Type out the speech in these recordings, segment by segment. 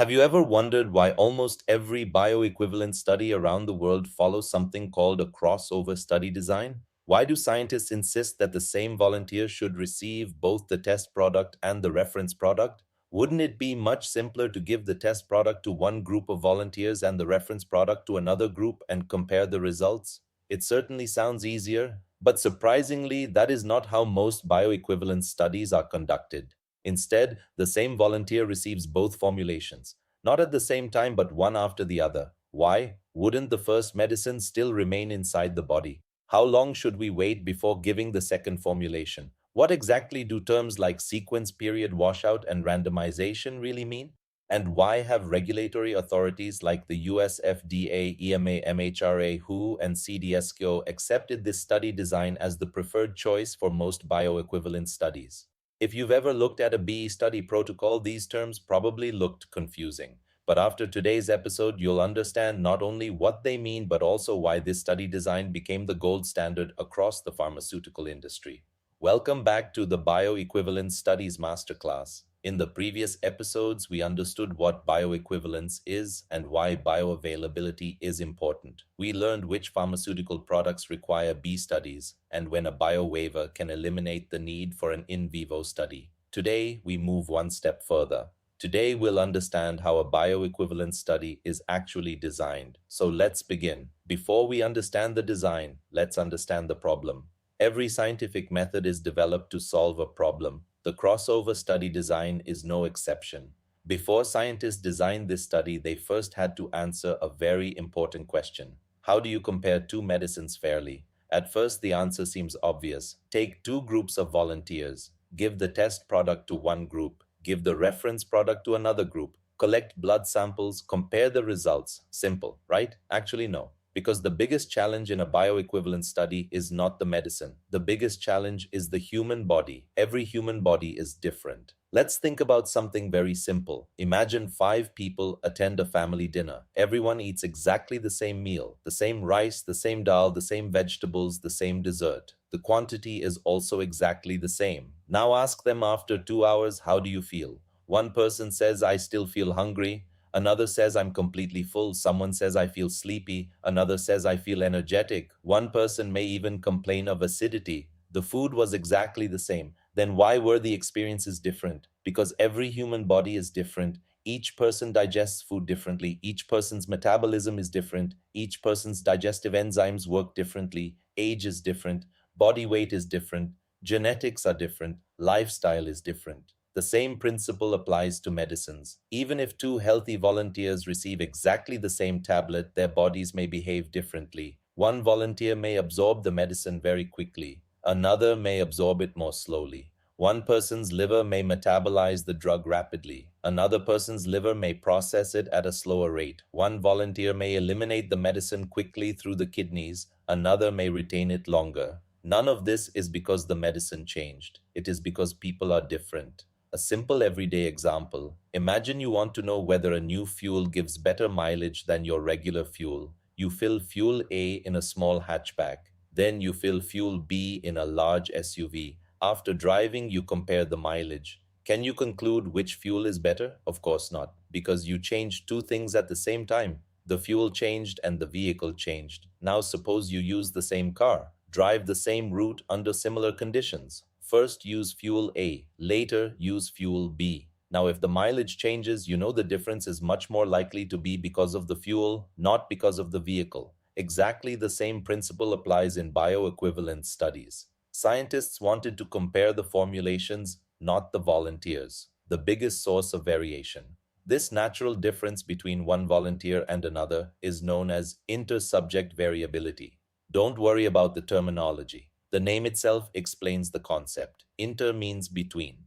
Have you ever wondered why almost every bioequivalence study around the world follows something called a crossover study design? Why do scientists insist that the same volunteer should receive both the test product and the reference product? Wouldn't it be much simpler to give the test product to one group of volunteers and the reference product to another group and compare the results? It certainly sounds easier, but surprisingly, that is not how most bioequivalence studies are conducted. Instead, the same volunteer receives both formulations, not at the same time but one after the other. Why? Wouldn't the first medicine still remain inside the body? How long should we wait before giving the second formulation? What exactly do terms like sequence period, washout, and randomization really mean? And why have regulatory authorities like the US FDA, EMA, MHRA, WHO, and CDSCO accepted this study design as the preferred choice for most bioequivalence studies? If you've ever looked at a BE study protocol, these terms probably looked confusing. But after today's episode, you'll understand not only what they mean, but also why this study design became the gold standard across the pharmaceutical industry. Welcome back to the Bioequivalence Studies Masterclass. In the previous episodes, we understood what bioequivalence is and why bioavailability is important. We learned which pharmaceutical products require B studies and when a bio-waiver can eliminate the need for an in vivo study. Today, we move one step further. Today, we'll understand how a bioequivalence study is actually designed. So let's begin. Before we understand the design, let's understand the problem. Every scientific method is developed to solve a problem. The crossover study design is no exception. Before scientists designed this study, they first had to answer a very important question. How do you compare two medicines fairly? At first, the answer seems obvious. Take two groups of volunteers. Give the test product to one group. Give the reference product to another group. Collect blood samples. Compare the results. Simple, right? Actually, no. Because the biggest challenge in a bioequivalence study is not the medicine. The biggest challenge is the human body. Every human body is different. Let's think about something very simple. Imagine 5 people attend a family dinner. Everyone eats exactly the same meal, the same rice, the same dal, the same vegetables, the same dessert. The quantity is also exactly the same. Now ask them after 2 hours, how do you feel? One person says, I still feel hungry. Another says, I'm completely full. Someone says, I feel sleepy. Another says, I feel energetic. One person may even complain of acidity. The food was exactly the same. Then why were the experiences different? Because every human body is different. Each person digests food differently. Each person's metabolism is different. Each person's digestive enzymes work differently. Age is different. Body weight is different. Genetics are different. Lifestyle is different. The same principle applies to medicines. Even if two healthy volunteers receive exactly the same tablet, their bodies may behave differently. One volunteer may absorb the medicine very quickly. Another may absorb it more slowly. One person's liver may metabolize the drug rapidly. Another person's liver may process it at a slower rate. One volunteer may eliminate the medicine quickly through the kidneys. Another may retain it longer. None of this is because the medicine changed. It is because people are different. A simple everyday example. Imagine you want to know whether a new fuel gives better mileage than your regular fuel. You fill fuel A in a small hatchback. Then you fill fuel B in a large SUV. After driving, you compare the mileage. Can you conclude which fuel is better? Of course not, because you changed two things at the same time. The fuel changed and the vehicle changed. Now suppose you use the same car. Drive the same route under similar conditions. First use fuel A, later use fuel B. Now if the mileage changes, you know the difference is much more likely to be because of the fuel, not because of the vehicle. Exactly the same principle applies in bioequivalence studies. Scientists wanted to compare the formulations, not the volunteers, the biggest source of variation. This natural difference between one volunteer and another is known as inter-subject variability. Don't worry about the terminology. The name itself explains the concept. Inter means between.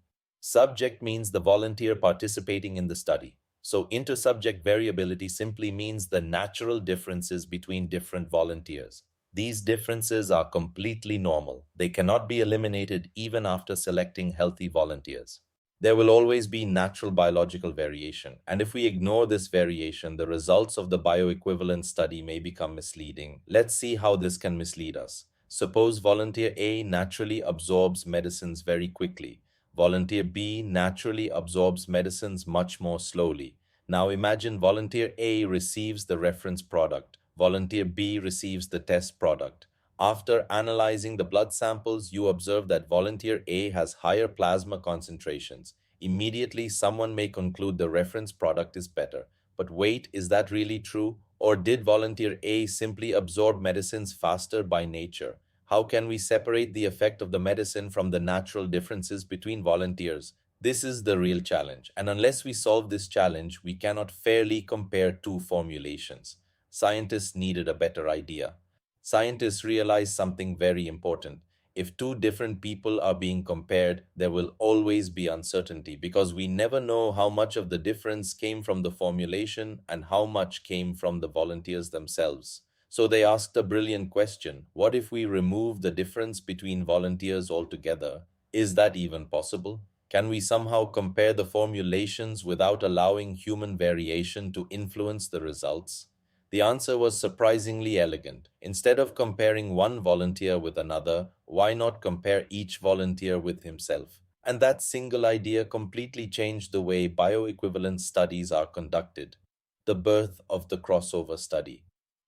Subject means the volunteer participating in the study. So intersubject variability simply means the natural differences between different volunteers. These differences are completely normal. They cannot be eliminated even after selecting healthy volunteers. There will always be natural biological variation, and if we ignore this variation, the results of the bioequivalence study may become misleading. Let's see how this can mislead us. Suppose volunteer A naturally absorbs medicines very quickly. Volunteer B naturally absorbs medicines much more slowly. Now imagine volunteer A receives the reference product, volunteer B receives the test product. After analyzing the blood samples, you observe that volunteer A has higher plasma concentrations. Immediately, someone may conclude the reference product is better. But wait, is that really true? Or did volunteer A simply absorb medicines faster by nature? How can we separate the effect of the medicine from the natural differences between volunteers? This is the real challenge, and unless we solve this challenge, we cannot fairly compare two formulations. Scientists needed a better idea. Scientists realized something very important. If two different people are being compared, there will always be uncertainty because we never know how much of the difference came from the formulation and how much came from the volunteers themselves. So they asked a brilliant question. What if we remove the difference between volunteers altogether? Is that even possible? Can we somehow compare the formulations without allowing human variation to influence the results? The answer was surprisingly elegant. Instead of comparing one volunteer with another, why not compare each volunteer with himself? And that single idea completely changed the way bioequivalence studies are conducted. The birth of the crossover study.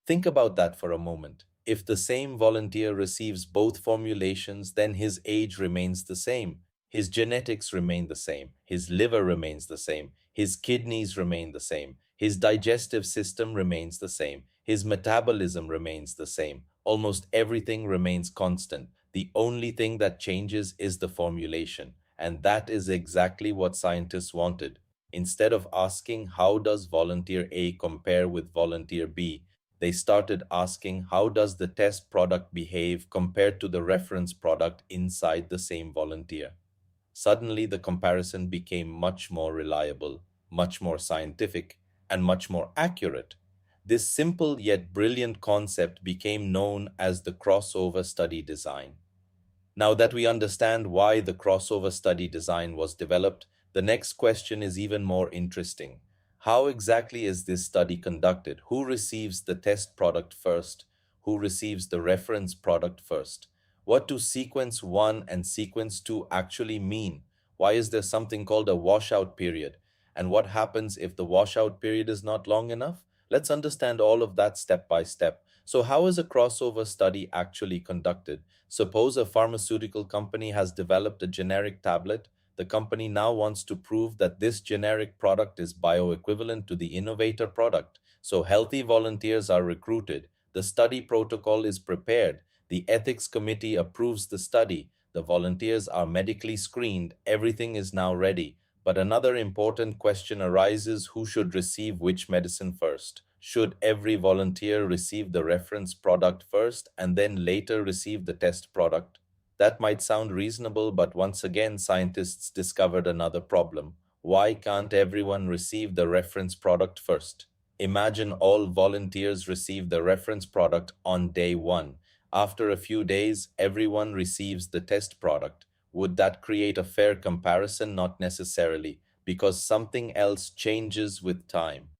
Think about that for a moment. If the same volunteer receives both formulations, then his age remains the same. His genetics remain the same. His liver remains the same. His kidneys remain the same. His digestive system remains the same. His metabolism remains the same. Almost everything remains constant. The only thing that changes is the formulation. And that is exactly what scientists wanted. Instead of asking how does volunteer A compare with volunteer B, they started asking how does the test product behave compared to the reference product inside the same volunteer. Suddenly, the comparison became much more reliable, much more scientific, and much more accurate. This simple yet brilliant concept became known as the crossover study design. Now that we understand why the crossover study design was developed, the next question is even more interesting. How exactly is this study conducted? Who receives the test product first? Who receives the reference product first? What do sequence 1 and sequence 2 actually mean? Why is there something called a washout period? And what happens if the washout period is not long enough? Let's understand all of that step by step. So, how is a crossover study actually conducted? Suppose a pharmaceutical company has developed a generic tablet. The company now wants to prove that this generic product is bioequivalent to the innovator product. So healthy volunteers are recruited. The study protocol is prepared. The ethics committee approves the study. The volunteers are medically screened. Everything is now ready. But another important question arises: who should receive which medicine first? Should every volunteer receive the reference product first and then later receive the test product? That might sound reasonable, but once again, scientists discovered another problem. Why can't everyone receive the reference product first? Imagine all volunteers receive the reference product on day one. After a few days, everyone receives the test product. Would that create a fair comparison? Not necessarily, because something else changes with time.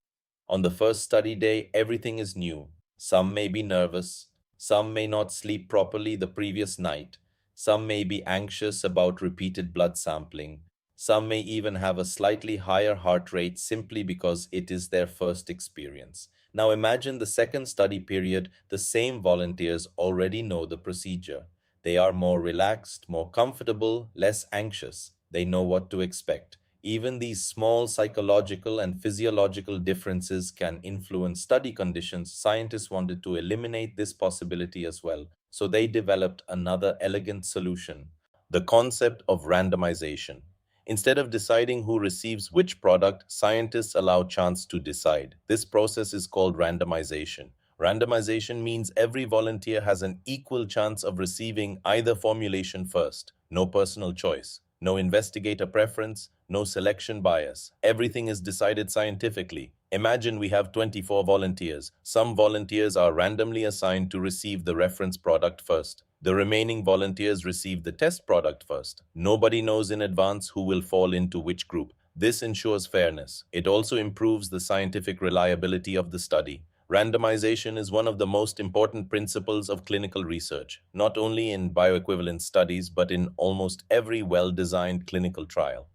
On the first study day, everything is new. Some may be nervous. Some may not sleep properly the previous night. Some may be anxious about repeated blood sampling. Some may even have a slightly higher heart rate simply because it is their first experience. Now imagine the second study period, the same volunteers already know the procedure. They are more relaxed, more comfortable, less anxious. They know what to expect. Even these small psychological and physiological differences can influence study conditions. Scientists wanted to eliminate this possibility as well, so they developed another elegant solution: the concept of randomization. Instead of deciding who receives which product, scientists allow chance to decide. This process is called randomization. Randomization means every volunteer has an equal chance of receiving either formulation first. No personal choice, no investigator preference, no selection bias. Everything is decided scientifically. Imagine we have 24 volunteers. Some volunteers are randomly assigned to receive the reference product first. The remaining volunteers receive the test product first. Nobody knows in advance who will fall into which group. This ensures fairness. It also improves the scientific reliability of the study. Randomization is one of the most important principles of clinical research, not only in bioequivalence studies, but in almost every well-designed clinical trial.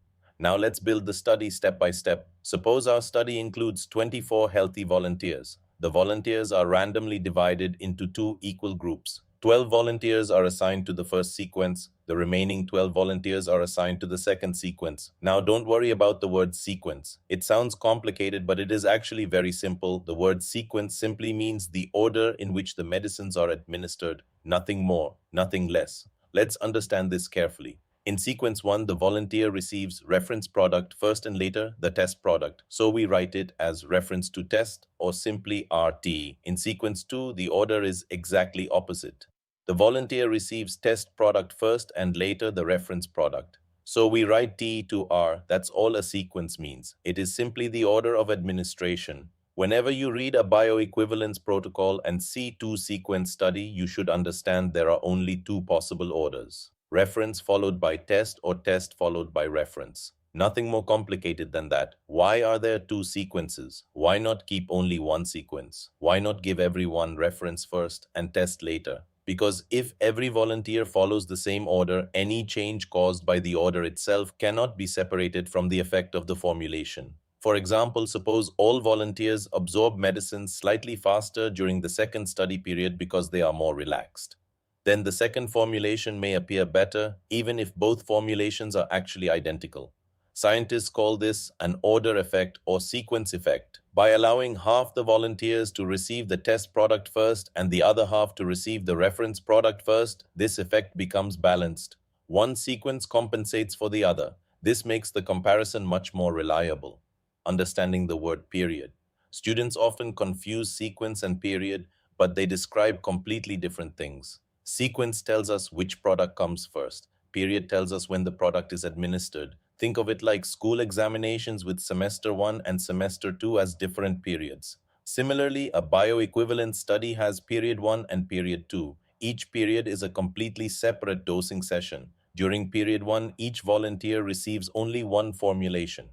Now let's build the study step by step. Suppose our study includes 24 healthy volunteers. The volunteers are randomly divided into two equal groups. 12 volunteers are assigned to the first sequence. The remaining 12 volunteers are assigned to the second sequence. Now don't worry about the word sequence. It sounds complicated, but it is actually very simple. The word sequence simply means the order in which the medicines are administered. Nothing more, nothing less. Let's understand this carefully. In sequence 1, the volunteer receives reference product first and later the test product. So we write it as reference to test or simply RT. In sequence 2, the order is exactly opposite. The volunteer receives test product first and later the reference product. So we write T to R. That's all a sequence means. It is simply the order of administration. Whenever you read a bioequivalence protocol and see two sequence study, you should understand there are only two possible orders: reference followed by test or test followed by reference. Nothing more complicated than that. Why are there two sequences? Why not keep only one sequence? Why not give everyone reference first and test later? Because if every volunteer follows the same order, any change caused by the order itself cannot be separated from the effect of the formulation. For example, suppose all volunteers absorb medicine slightly faster during the second study period because they are more relaxed. Then the second formulation may appear better, even if both formulations are actually identical. Scientists call this an order effect or sequence effect. By allowing half the volunteers to receive the test product first and the other half to receive the reference product first, this effect becomes balanced. One sequence compensates for the other. This makes the comparison much more reliable. Understanding the word period. Students often confuse sequence and period, but they describe completely different things. Sequence tells us which product comes first. Period tells us when the product is administered. Think of it like school examinations with semester 1 and semester 2 as different periods. Similarly, a bioequivalence study has period 1 and period 2. Each period is a completely separate dosing session. During period 1, each volunteer receives only one formulation.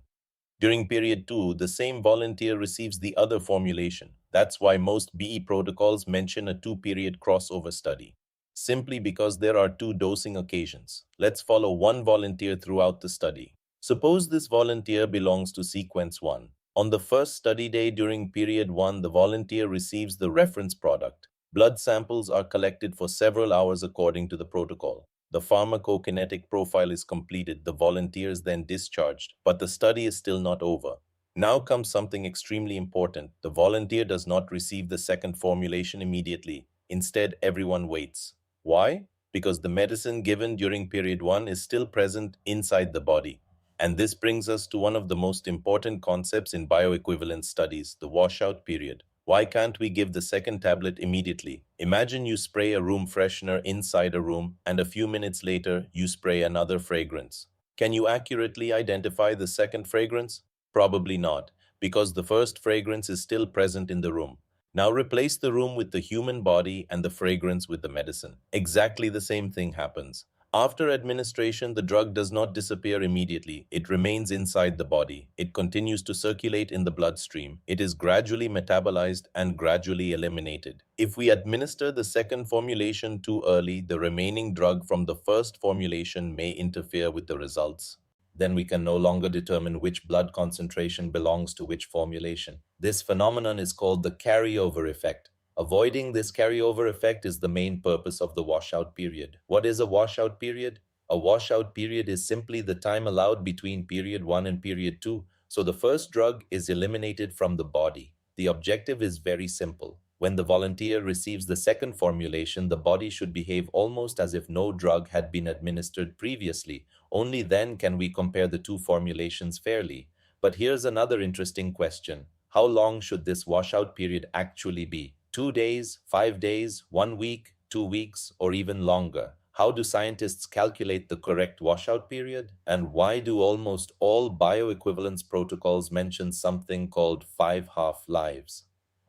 During period 2, the same volunteer receives the other formulation. That's why most BE protocols mention a two-period crossover study, simply because there are two dosing occasions. Let's follow one volunteer throughout the study. Suppose this volunteer belongs to sequence 1. On the first study day during period 1, the volunteer receives the reference product. Blood samples are collected for several hours according to the protocol. The pharmacokinetic profile is completed, the volunteer is then discharged, but the study is still not over. Now comes something extremely important. The volunteer does not receive the second formulation immediately. Instead, everyone waits. Why? Because the medicine given during period 1 is still present inside the body. And this brings us to one of the most important concepts in bioequivalence studies, the washout period. Why can't we give the second tablet immediately? Imagine you spray a room freshener inside a room, and a few minutes later, you spray another fragrance. Can you accurately identify the second fragrance? Probably not, because the first fragrance is still present in the room. Now replace the room with the human body and the fragrance with the medicine. Exactly the same thing happens. After administration, the drug does not disappear immediately. It remains inside the body. It continues to circulate in the bloodstream. It is gradually metabolized and gradually eliminated. If we administer the second formulation too early, the remaining drug from the first formulation may interfere with the results. Then we can no longer determine which blood concentration belongs to which formulation. This phenomenon is called the carryover effect. Avoiding this carryover effect is the main purpose of the washout period. What is a washout period? A washout period is simply the time allowed between period 1 and period 2, so the first drug is eliminated from the body. The objective is very simple. When the volunteer receives the second formulation, the body should behave almost as if no drug had been administered previously. Only then can we compare the two formulations fairly. But here's another interesting question. How long should this washout period actually be? 2 days, 5 days, 1 week, 2 weeks, or even longer? How do scientists calculate the correct washout period? And why do almost all bioequivalence protocols mention something called 5 half-lives?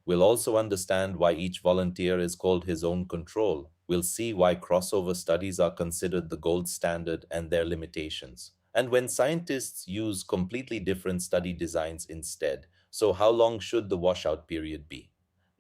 We'll also understand why each volunteer is called his own control. We'll see why crossover studies are considered the gold standard and their limitations. And when scientists use completely different study designs instead, so how long should the washout period be?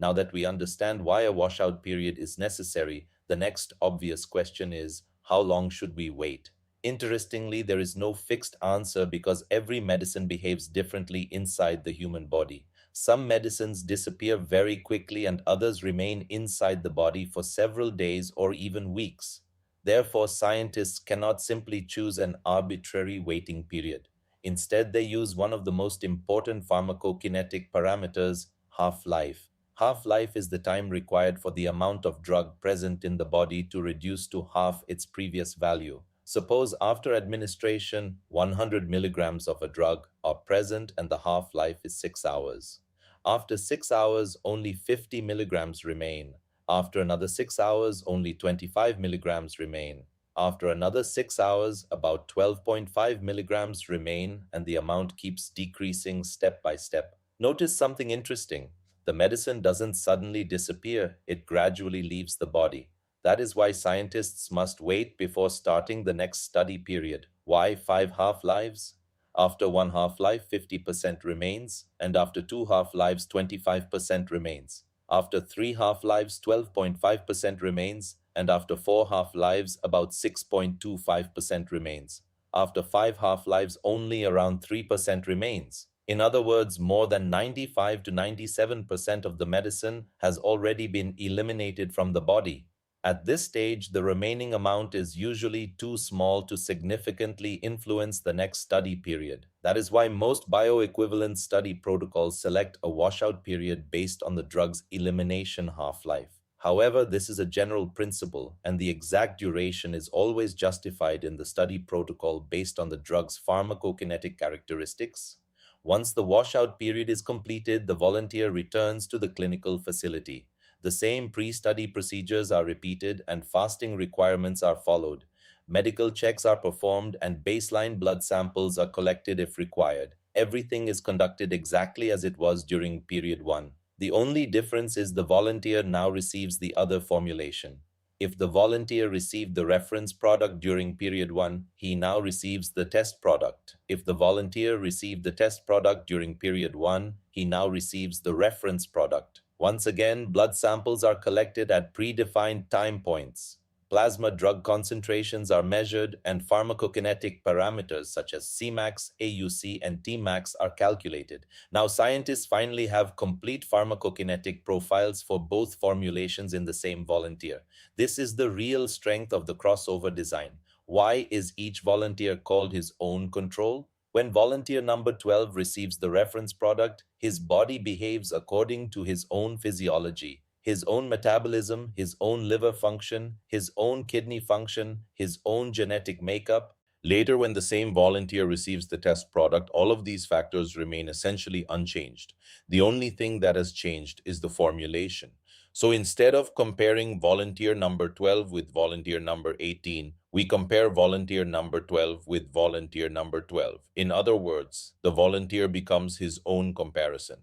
Now that we understand why a washout period is necessary, the next obvious question is, how long should we wait? Interestingly, there is no fixed answer because every medicine behaves differently inside the human body. Some medicines disappear very quickly and others remain inside the body for several days or even weeks. Therefore, scientists cannot simply choose an arbitrary waiting period. Instead, they use one of the most important pharmacokinetic parameters, half-life. Half-life is the time required for the amount of drug present in the body to reduce to half its previous value. Suppose after administration, 100 milligrams of a drug are present and the half-life is 6 hours. After 6 hours, only 50 milligrams remain. After another 6 hours, only 25 milligrams remain. After another 6 hours, about 12.5 milligrams remain, and the amount keeps decreasing step by step. Notice something interesting. The medicine doesn't suddenly disappear, it gradually leaves the body. That is why scientists must wait before starting the next study period. Why 5 half-lives? After one half-life, 50% remains, and after two half-lives, 25% remains. After three half-lives, 12.5% remains, and after four half-lives, about 6.25% remains. After five half-lives, only around 3% remains. In other words, more than 95 to 97% of the medicine has already been eliminated from the body. At this stage, the remaining amount is usually too small to significantly influence the next study period. That is why most bioequivalence study protocols select a washout period based on the drug's elimination half-life. However, this is a general principle, and the exact duration is always justified in the study protocol based on the drug's pharmacokinetic characteristics. Once the washout period is completed, the volunteer returns to the clinical facility. The same pre-study procedures are repeated and fasting requirements are followed. Medical checks are performed and baseline blood samples are collected if required. Everything is conducted exactly as it was during period 1. The only difference is the volunteer now receives the other formulation. If the volunteer received the reference product during period 1, he now receives the test product. If the volunteer received the test product during period 1, he now receives the reference product. Once again, blood samples are collected at predefined time points. Plasma drug concentrations are measured and pharmacokinetic parameters such as Cmax, AUC, and Tmax are calculated. Now, scientists finally have complete pharmacokinetic profiles for both formulations in the same volunteer. This is the real strength of the crossover design. Why is each volunteer called his own control? When volunteer number 12 receives the reference product, his body behaves according to his own physiology, his own metabolism, his own liver function, his own kidney function, his own genetic makeup. Later, when the same volunteer receives the test product, all of these factors remain essentially unchanged. The only thing that has changed is the formulation. So instead of comparing volunteer number 12 with volunteer number 18, we compare volunteer number 12 with volunteer number 12. In other words, the volunteer becomes his own comparison,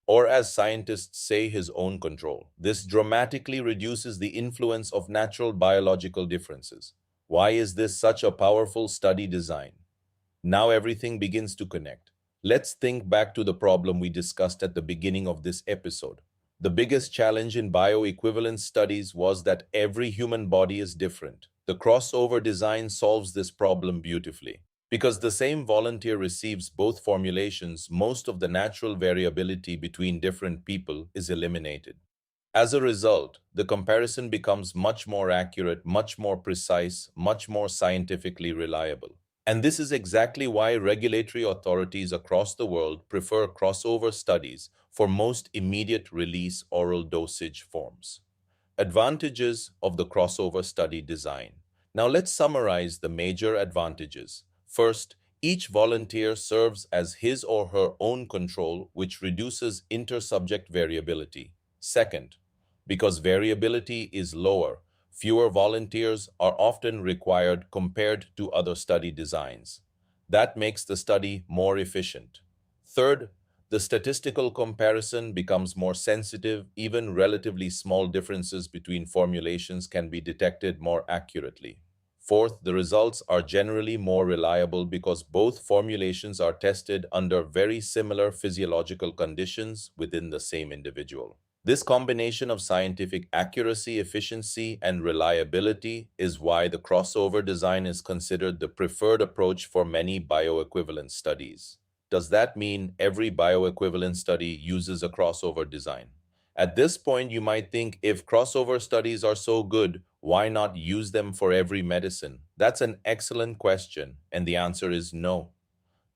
or as scientists say, his own control. This dramatically reduces the influence of natural biological differences. Why is this such a powerful study design? Now everything begins to connect. Let's think back to the problem we discussed at the beginning of this episode. The biggest challenge in bioequivalence studies was that every human body is different. The crossover design solves this problem beautifully. Because the same volunteer receives both formulations, most of the natural variability between different people is eliminated. As a result, the comparison becomes much more accurate, much more precise, much more scientifically reliable. And this is exactly why regulatory authorities across the world prefer crossover studies for most immediate release oral dosage forms. Advantages of the crossover study design. Now let's summarize the major advantages. First, each volunteer serves as his or her own control, which reduces intersubject variability. Second, because variability is lower, fewer volunteers are often required compared to other study designs. That makes the study more efficient. Third, the statistical comparison becomes more sensitive. Even relatively small differences between formulations can be detected more accurately. Fourth, the results are generally more reliable because both formulations are tested under very similar physiological conditions within the same individual. This combination of scientific accuracy, efficiency, and reliability is why the crossover design is considered the preferred approach for many bioequivalence studies. Does that mean every bioequivalence study uses a crossover design? At this point, you might think if crossover studies are so good, why not use them for every medicine? That's an excellent question, and the answer is no.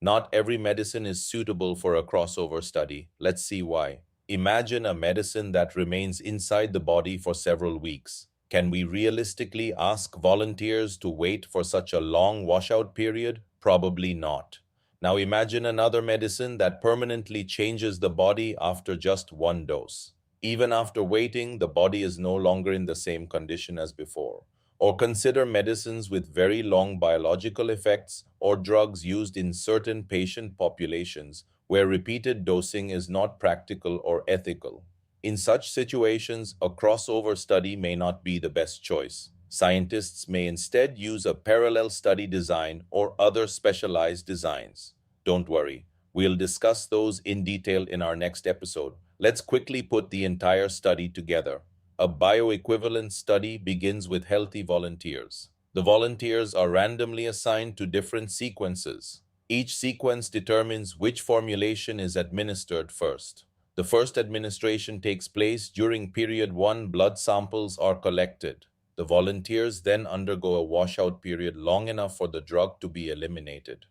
Not every medicine is suitable for a crossover study. Let's see why. Imagine a medicine that remains inside the body for several weeks. Can we realistically ask volunteers to wait for such a long washout period? Probably not. Now imagine another medicine that permanently changes the body after just one dose. Even after waiting, the body is no longer in the same condition as before. Or consider medicines with very long biological effects or drugs used in certain patient populations where repeated dosing is not practical or ethical. In such situations, a crossover study may not be the best choice. Scientists may instead use a parallel study design or other specialized designs. Don't worry, we'll discuss those in detail in our next episode. Let's quickly put the entire study together. A bioequivalence study begins with healthy volunteers. The volunteers are randomly assigned to different sequences. Each sequence determines which formulation is administered first. The first administration takes place during period 1. Blood samples are collected. The volunteers then undergo a washout period long enough for the drug to be eliminated.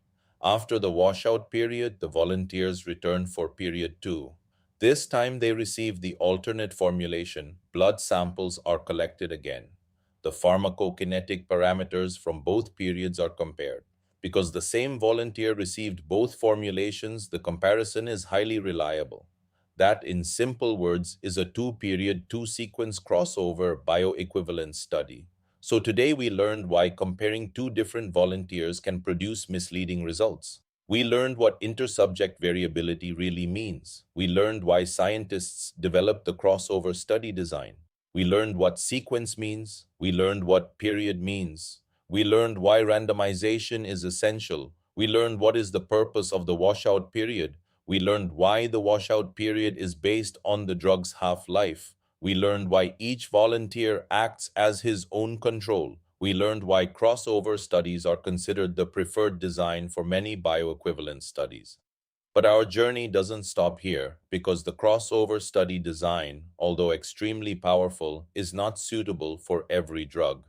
After the washout period, the volunteers return for period 2. This time they receive the alternate formulation. Blood samples are collected again. The pharmacokinetic parameters from both periods are compared. Because the same volunteer received both formulations, the comparison is highly reliable. That, in simple words, is a two-period, two-sequence crossover bioequivalence study. So today we learned why comparing two different volunteers can produce misleading results. We learned what intersubject variability really means. We learned why scientists developed the crossover study design. We learned what sequence means. We learned what period means. We learned why randomization is essential. We learned what is the purpose of the washout period. We learned why the washout period is based on the drug's half-life. We learned why each volunteer acts as his own control. We learned why crossover studies are considered the preferred design for many bioequivalence studies. But our journey doesn't stop here because the crossover study design, although extremely powerful, is not suitable for every drug.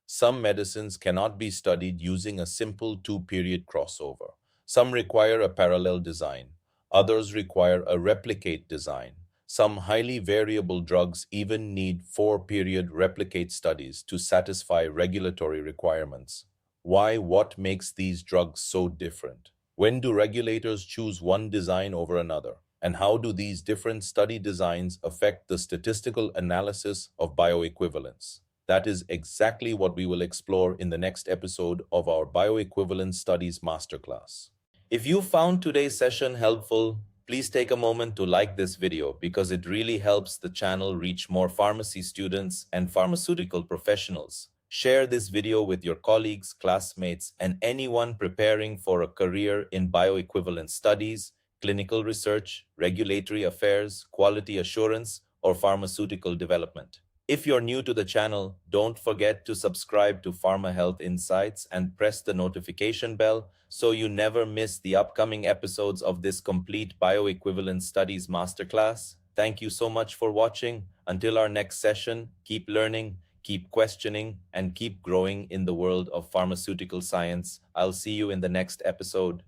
Some medicines cannot be studied using a simple two-period crossover. Some require a parallel design. Others require a replicate design. Some highly variable drugs even need four-period replicate studies to satisfy regulatory requirements. Why? What makes these drugs so different? When do regulators choose one design over another? And how do these different study designs affect the statistical analysis of bioequivalence? That is exactly what we will explore in the next episode of our Bioequivalence Studies Masterclass. If you found today's session helpful, please take a moment to like this video because it really helps the channel reach more pharmacy students and pharmaceutical professionals. Share this video with your colleagues, classmates, and anyone preparing for a career in bioequivalence studies, clinical research, regulatory affairs, quality assurance, or pharmaceutical development. If you're new to the channel, don't forget to subscribe to PharmaHealth Insights and press the notification bell so you never miss the upcoming episodes of this complete bioequivalence studies masterclass. Thank you so much for watching. Until our next session, keep learning, keep questioning, and keep growing in the world of pharmaceutical science. I'll see you in the next episode.